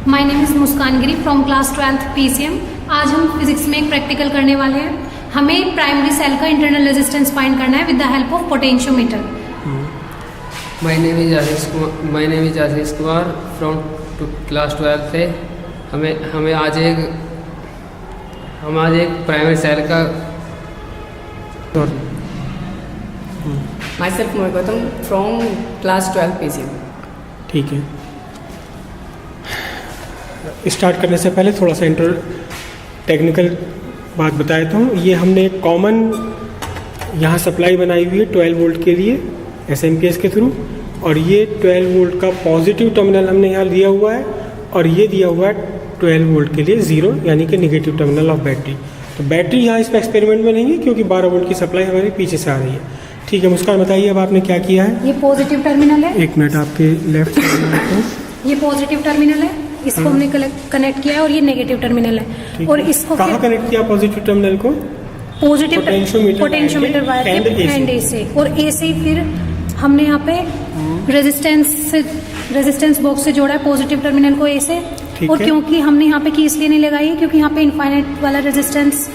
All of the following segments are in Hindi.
My name is Muskan Giri from class 12th PCM। आज हम फिजिक्स में एक प्रैक्टिकल करने वाले हैं। हमें प्राइमरी सेल का इंटरनल रेजिस्टेंस फाइंड करना है with the help of potentiometer. My name is Ashish Kumar from class 12 से। हमें आज एक प्राइमरी सेल का my self Mohit Gautam from class 12 PCM। ठीक है, स्टार्ट करने से पहले थोड़ा सा टेक्निकल बात बता देता हूँ। ये हमने एक कॉमन यहाँ सप्लाई बनाई हुई है 12 वोल्ट के लिए SMPS के थ्रू, और ये 12 वोल्ट का पॉजिटिव टर्मिनल हमने यहाँ दिया हुआ है, और ये दिया हुआ है 12 वोल्ट के लिए 0 यानी कि नेगेटिव टर्मिनल ऑफ बैटरी। तो बैटरी यहाँ इस पर एक्सपेरिमेंट में नहीं है क्योंकि 12 वोल्ट की सप्लाई हमारे पीछे से आ रही है। ठीक है मुस्कान, बताइए अब आपने क्या किया है। ये पॉजिटिव टर्मिनल है। एक मिनट, आपके लेफ्ट ये पॉजिटिव टर्मिनल है, इसको हमने कनेक्ट किया है, और ये नेगेटिव टर्मिनल है। और इसको कहाँ कनेक्ट किया पॉजिटिव टर्मिनल को? पॉजिटिव पोटेंशियोमीटर वायर एंड ए से, और ए से फिर हमने यहाँ पे रेजिस्टेंस बॉक्स से जोड़ा है पॉजिटिव टर्मिनल को ए से। और क्योंकि हमने यहाँ पे की इसलिए नहीं लगाई है क्योंकि यहाँ पे इनफाइनाइट वाला रेजिस्टेंस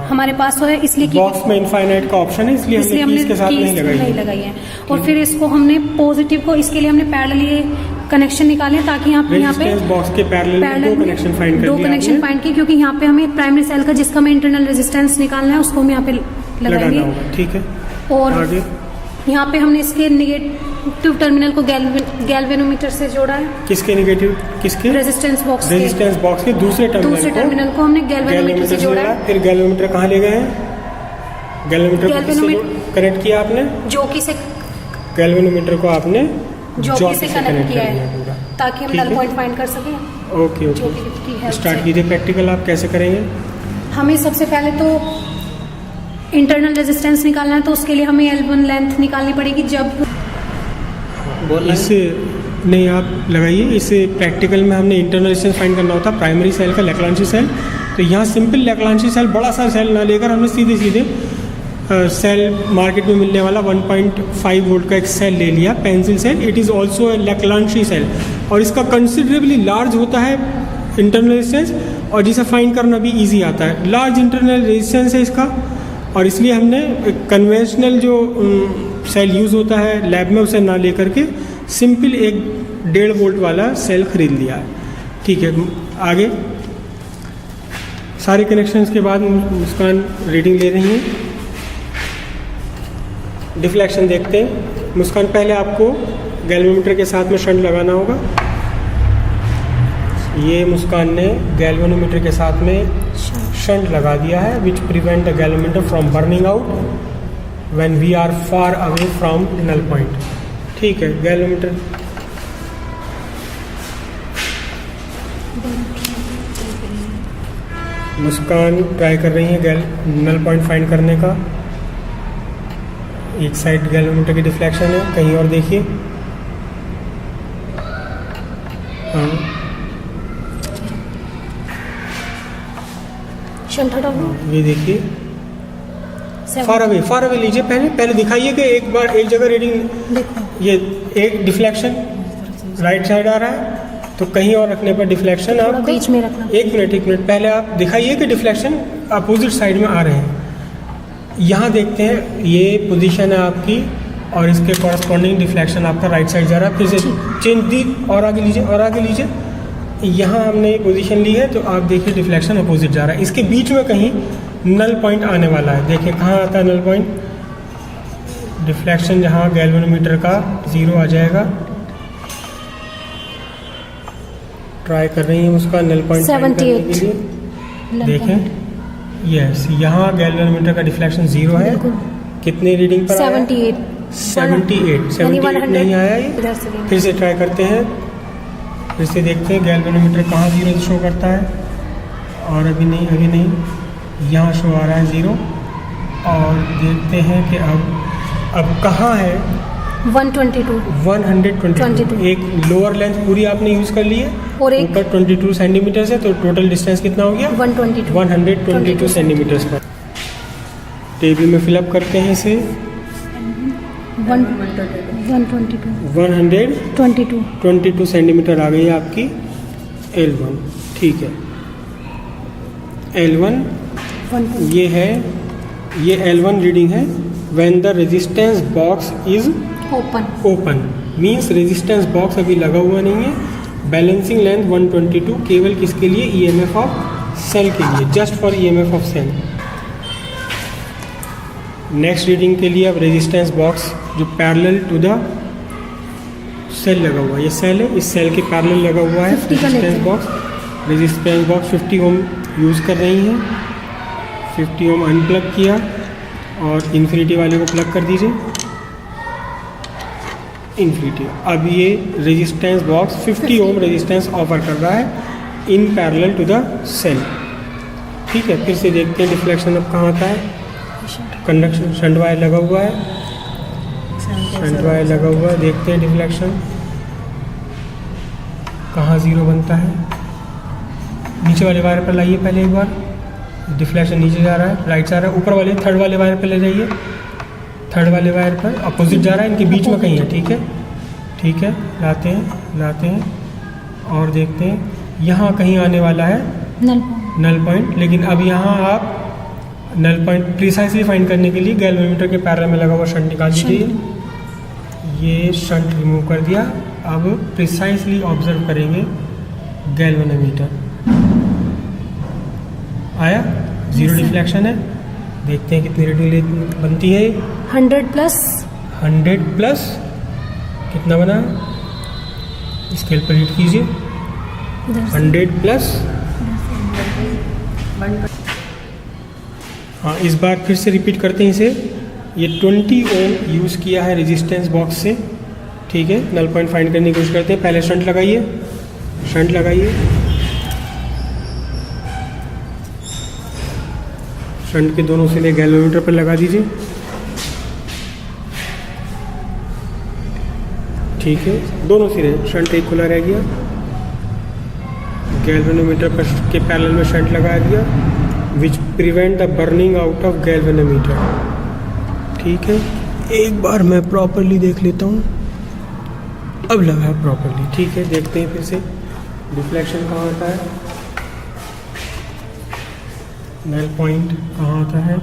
हमारे पास है, इसलिए बॉक्स में इनफाइनाइट का ऑप्शन है, इसलिए हमने इसके साथ नहीं लगाई है। और फिर इसको हमने पॉजिटिव को, इसके लिए हमने पैरेलली कनेक्शन निकाले ताकि यहाँ पे बॉक्स के पैरेलल दो कनेक्शन फाइंड किए, क्योंकि यहाँ पे हमें प्राइमरी सेल का जिसका हमें इंटरनल रेजिस्टेंस निकालना है उसको हम यहाँ पे लगाएंगे। ठीक है, और यहाँ पे हमने इसके नेगेटिव टर्मिनल को गैल्वेनोमीटर से जोड़ा है। किसके नेगेटिव? किसके? रेजिस्टेंस बॉक्स के दूसरे टर्मिनल को हमने गैल्वेनोमीटर से जोड़ा है। फिर गैल्वेनोमीटर कहाँ ले गए हैं? गैल्वेनोमीटर कनेक्ट किया आपने जॉकी से। गैल्वेनोमीटर को आपने जॉकी से कनेक्ट किया है ताकि हम नल पॉइंट फाइंड कर सकें। ओके, स्टार्ट कीजिए प्रैक्टिकल। आप कैसे करेंगे? हमें सबसे पहले तो इंटरनल रेजिस्टेंस निकालना है, तो उसके लिए हमें L1 लेंथ निकालनी पड़ेगी। जब इससे नहीं आप लगाइए, इससे प्रैक्टिकल में हमने इंटरनल रेजिस्टेंस फाइंड करना होता है प्राइमरी सेल का, लैग्रांजी सेल। तो यहाँ सिंपल लैग्रांजी सेल, बड़ा सा सेल ना लेकर हमने सीधे सेल मार्केट में मिलने वाला 1.5 वोल्ट का एक सेल ले लिया, pencil cell. It is also a Leclanche cell, और इसका कंसिडरेबली लार्ज होता है इंटरनल रेजिस्टेंस, और जिसे फाइंड करना भी ईजी आता है। लार्ज इंटरनल रेजिस्टेंस है इसका, और इसलिए हमने कन्वेंशनल जो सेल यूज़ होता है लैब में उसे ना लेकर के सिंपल एक 1.5 वोल्ट वाला सेल खरीद लिया है। ठीक है, आगे सारे कनेक्शंस के बाद मुस्कान रीडिंग ले रही हैं। डिफ्लेक्शन देखते हैं। मुस्कान, पहले आपको गैल्वेनोमीटर के साथ में शंट लगाना होगा। ये मुस्कान ने गैल्वेनोमीटर के साथ में शंट लगा दिया है, which prevent the galvanometer from burning out when we are far away from null point. ठीक है, गैल्वेनोमीटर मुस्कान ट्राई कर रही है नल पॉइंट फाइंड करने का। एक साइड गैल्वेनोमीटर की डिफ्लेक्शन है, कहीं और देखिए। ये देखिए, फार अवे लीजिए। पहले दिखाइए कि एक बार एक जगह रीडिंग देखो। ये एक डिफ्लेक्शन राइट साइड आ रहा है, तो कहीं और रखने पर डिफ्लेक्शन आप बीच में रखना। एक मिनट पहले आप दिखाइए कि डिफ्लेक्शन अपोजिट साइड में आ रहे हैं। यहाँ देखते हैं, ये पोजीशन है आपकी, और इसके कॉरस्पॉन्डिंग डिफ्लेक्शन आपका राइट साइड जा रहा है। फिर से चेंज दी, और आगे लीजिए। यहाँ हमने पोजीशन ली है, तो आप देखिए डिफ्लेक्शन अपोजिट जा रहा है। इसके बीच में कहीं नल पॉइंट आने वाला है। देखिए कहाँ आता है नल पॉइंट। डिफ्लेक्शन जहाँ गैल्वेनोमीटर का 0 आ जाएगा। ट्राई कर रही है उसका नल पॉइंट 78 देखें। यस, यहाँ गैल्वेनोमीटर का डिफ्लेक्शन 0 है। कितनी रीडिंग पर? 78 नहीं आया ये। फिर से ट्राई करते हैं, फिर से देखते हैं गैल्वेनोमीटर कहाँ 0 शो करता है, और अभी नहीं यहाँ शो आ रहा है 0। और देखते हैं कि अब कहाँ है 122। एक लोअर लेंथ पूरी आपने यूज़ कर ली है, और ऊपर 22 सेंटीमीटर है, तो टोटल डिस्टेंस कितना हो गया? 122 सेंटीमीटर पर। टेबल में फिलअप करते हैं इसे। 122 सेंटीमीटर आ गई है आपकी L1, ठीक है। L1 ये है, ये L1 रीडिंग है when the resistance box is open, means resistance box अभी लगा हुआ नहीं है। बैलेंसिंग लेंथ 122, केवल किसके लिए? ईएमएफ ऑफ सेल के लिए, just for EMF of cell. Next reading के लिए अब रेजिस्टेंस बॉक्स जो पैरेलल टू द सेल लगा हुआ है, ये सेल है, इस सेल के पैरेलल लगा हुआ है रेजिस्टेंस बॉक्स 50 ओम यूज़ कर रही हैं। 50 ओम अनप्लग किया और इन्फिनिटी वाले को प्लग कर दीजिए, इन्फिनिटी। अब ये resistance box 50 ohm resistance offer कर रहा है in parallel to the cell, ठीक है। फिर से देखते हैं डिफ्लेक्शन अब कहाँ आता है। कंडक्शन शंट वायर लगा हुआ है, शंट वायर लगा हुआ है, देखते हैं डिफ्लेक्शन कहाँ ज़ीरो बनता है। नीचे वाले वायर पर लाइए पहले एक बार, डिफ्लेक्शन नीचे जा रहा है, राइट जा रहा है। ऊपर वाले थर्ड वाले वायर पर ले जाइए, थर्ड वाले वायर पर अपोजिट जा रहा है, इनके बीच में कहीं है, ठीक है, ठीक है। लाते हैं और देखते हैं यहाँ कहीं आने वाला है नल पॉइंट, लेकिन अब यहाँ आप नल पॉइंट प्रिसाइसली फाइंड करने के लिए गैल्वेनोमीटर के पैरेलल में लगा हुआ शंट निकाल दीजिए। ये शंट रिमूव कर दिया। अब प्रिसाइसली ऑब्जर्व करेंगे गैल्वेनोमीटर, आया, ज़ीरो डिफ्लेक्शन है। देखते हैं कितनी रीडिंग बनती है। 100 प्लस कितना बना? स्केल पर रीड कीजिए, 100 प्लस। हाँ, इस बार फिर से रिपीट करते हैं इसे। ये 20 ओम यूज़ किया है रेजिस्टेंस बॉक्स से, ठीक है। नल पॉइंट फाइंड करने की कोशिश करते हैं। पहले शंट लगाइए, शंट लगाइए, शंट के दोनों सिरे गैल्वेनोमीटर पर लगा दीजिए, ठीक है। दोनों सिरे, शंट एक खुला रह गया, गैल्वेनोमीटर पर के पैरेलल में शंट लगा दिया, विच prevent the burning out of galvanometer, ठीक है। एक बार मैं प्रॉपरली देख लेता हूँ, अब लगा है प्रॉपरली, ठीक है। देखते हैं फिर से डिफ्लेक्शन कहाँ आता है, नल पॉइंट कहाँ आता है।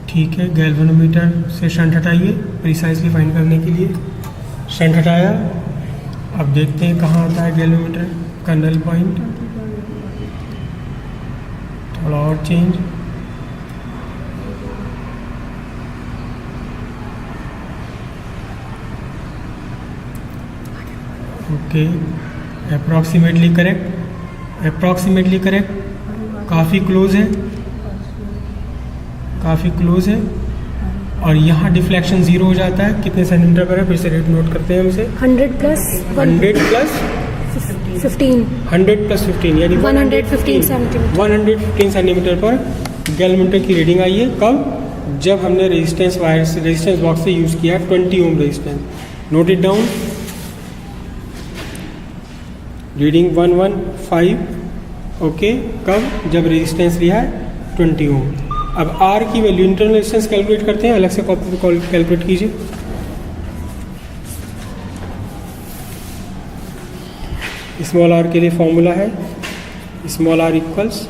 ठीक है, गैल्वेनोमीटर से शंट हटाइए प्रिसाइसली फाइंड करने के लिए। शंट हटाया, अब देखते हैं कहाँ आता है गैल्वेनोमीटर का नल पॉइंट। थोड़ा और change, okay, approximately correct, approximately correct, काफ़ी क्लोज है, काफ़ी क्लोज है। और यहाँ डिफ्लेक्शन ज़ीरो हो जाता है, कितने सेंटीमीटर पर है? फिर से रेट नोट करते हैं हम इसे। 100 प्लस 15 यानी 115 सेंटीमीटर 115 सेंटीमीटर पर गैल्वेनोमीटर की रीडिंग आई है। कब? जब हमने रेजिस्टेंस वायर से, रेजिस्टेंस बॉक्स से यूज़ किया 20 ohm resistance. Note it down, reading 115, okay. कब? जब रेजिस्टेंस लिया है 20 ओम। अब आर की वैल्यू, इंटरनल रेजिस्टेंस कैलकुलेट करते हैं, अलग से कॉपी पे कैलकुलेट कीजिए। स्मॉल आर के लिए फॉर्मूला है स्मॉल आर इक्वल्स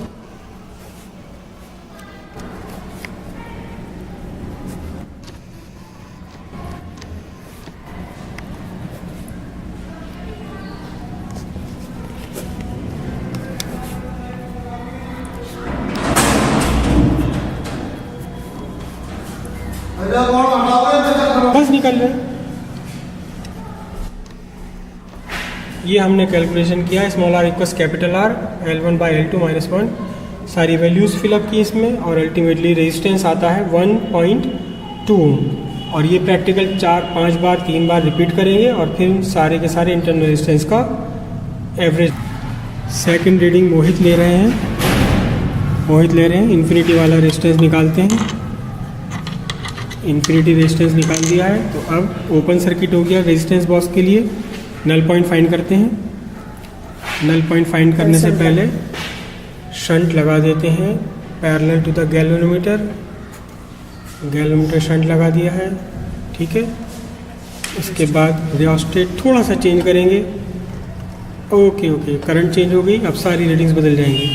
बस निकल रहे। ये हमने कैलकुलेशन किया, small R equals capital R, L1 by L2 minus 1। सारी वैल्यूज़ फिलअप की इसमें और अल्टीमेटली रेजिस्टेंस आता है 1.2 ओम। और ये प्रैक्टिकल 4-5 बार 3 बार रिपीट करेंगे और फिर सारे के सारे इंटरनल रेजिस्टेंस का एवरेज। सेकंड रीडिंग मोहित ले रहे हैं, इन्फिनिटी वाला रेजिस्टेंस निकालते हैं। इन्फिनिटी रेजिस्टेंस निकाल दिया है, तो अब ओपन सर्किट हो गया रेजिस्टेंस बॉक्स के लिए। नल पॉइंट फाइंड करते हैं। नल पॉइंट फाइंड करने से पहले शंट लगा देते हैं parallel to the galvanometer. Galvanometer shunt लगा दिया है, ठीक है। इसके बाद रियोस्टेट थोड़ा सा चेंज करेंगे। ओके ओके, करंट चेंज हो गई, अब सारी रीडिंग्स बदल जाएंगी।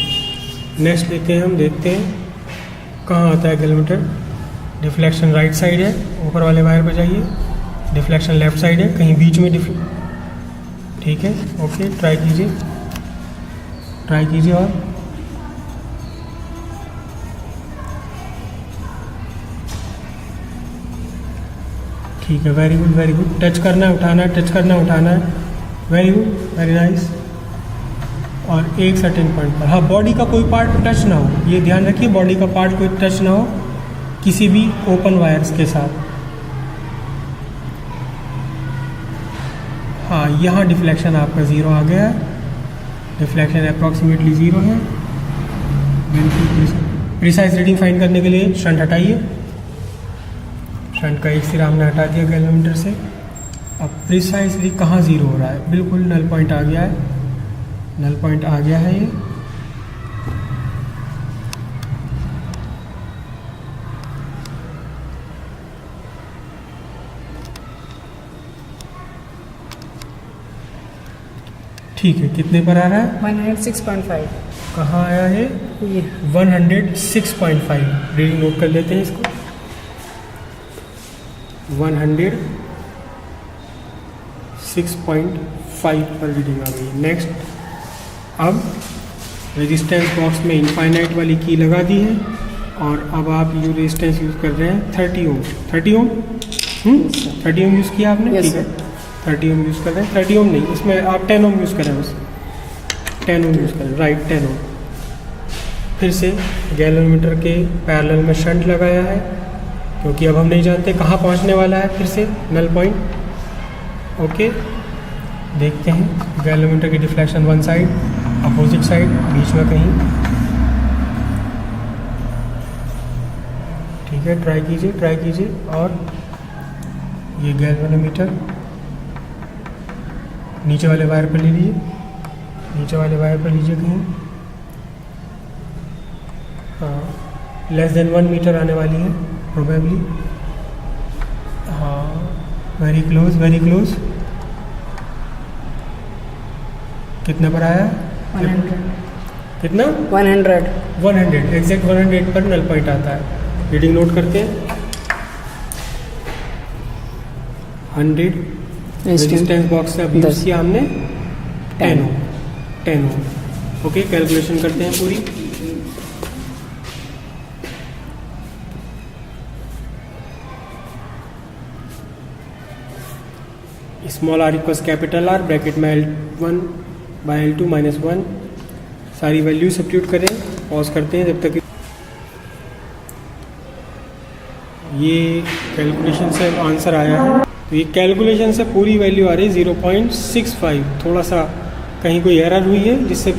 नेक्स्ट लेते हैं हम, देखते हैं कहाँ आता है गैलोमीटर। डिफ्लेक्शन राइट साइड है, ऊपर वाले वायर पर जाइए। डिफ्लेक्शन लेफ्ट साइड है, कहीं बीच में ठीक है। ओके, ट्राई कीजिए और ठीक है, very good very good. Touch करना है, उठाना है, टच करना है, उठाना है, वेरी गुड, वेरी नाइस। और एक सर्टेन पॉइंट पर, हाँ, बॉडी का कोई पार्ट टच ना हो, ये ध्यान रखिए, बॉडी का पार्ट कोई टच ना हो किसी भी ओपन वायर्स के साथ। हाँ, यहाँ डिफ्लेक्शन आपका ज़ीरो आ गया है, डिफ्लेक्शन अप्रॉक्सीमेटली ज़ीरो है। बिल्कुल प्रिसाइज रीडिंग फाइंड करने के लिए शंट हटाइए। शंट का एक सिरा हमने हटा दिया गैलोमीटर से। अब प्रिसाइजली कहाँ ज़ीरो हो रहा है, बिल्कुल नल पॉइंट आ गया है, नल पॉइंट आ गया है ये। ठीक है, कितने पर आ रहा है? 106.5। कहाँ आया है? ये 106.5। रीडिंग नोट कर लेते हैं इसको। 106.5 पर रीडिंग आ गई। नेक्स्ट, अब रेजिस्टेंस बॉक्स में इनफाइनाइट वाली की लगा दी है और अब आप ये रेजिस्टेंस यूज़ कर रहे हैं 30 ओम। 30 ओम 30 ओम यूज़ किया आपने? Yes, ठीक है, 30 ओम यूज़ कर रहे हैं। 30 ओम नहीं, इसमें आप 10 ओम यूज़ करें, बस 10 ओम यूज़ करें, राइट, 10 ओम। फिर से गैलोमीटर के पैरेलल में शंट लगाया है, क्योंकि अब हम नहीं जानते कहाँ पहुँचने वाला है। फिर से नल पॉइंट। ओके, देखते हैं गैलोमीटर की deflection one side, opposite side, बीच में कहीं। ठीक है, ट्राई कीजिए। और ये गैल्वेनोमीटर नीचे वाले वायर पर ले लीजिए, कहीं। हाँ, लेस देन 1 मीटर आने वाली है प्रोबेबली। हाँ, वेरी क्लोज। कितने पर आया? 100। कितना? 100। एग्जैक्ट 100 पर नल पॉइंट आता है। रीडिंग नोट करते हैं। 100 रेजिस्टेंस बॉक्स से अभी यूज़ किया हमने 10 ओम। ओके, कैलकुलेशन करते हैं पूरी। Small R equals capital R, bracket में L1 बाई L2 माइनस 1। सारी वैल्यू सब्स्टिट्यूट करें, पॉज करते हैं जब तक ये कैलकुलेशन से आंसर आया है। तो ये कैलकुलेशन से पूरी वैल्यू आ रही है 0.65। थोड़ा सा कहीं कोई एरर हुई है जिससे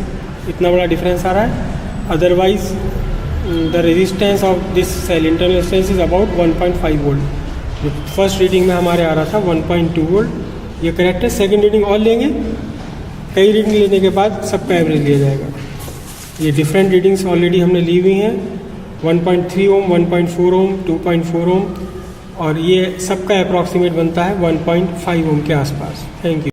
इतना बड़ा डिफरेंस आ रहा है। Otherwise the resistance of this cell internal resistance is about 1.5 volt. जो फर्स्ट रीडिंग में हमारे आ रहा था 1.2 वोल्ट, ये करेक्ट है। सेकेंड रीडिंग और लेंगे, कई रीडिंग लेने के बाद सबका एवरेज लिया जाएगा। ये डिफरेंट रीडिंग्स ऑलरेडी हमने ली हुई हैं, 1.3 ओम, 1.4 ओम, 2.4 ओम, और ये सबका अप्रॉक्सीमेट बनता है 1.5 ओम के आसपास। Thank you.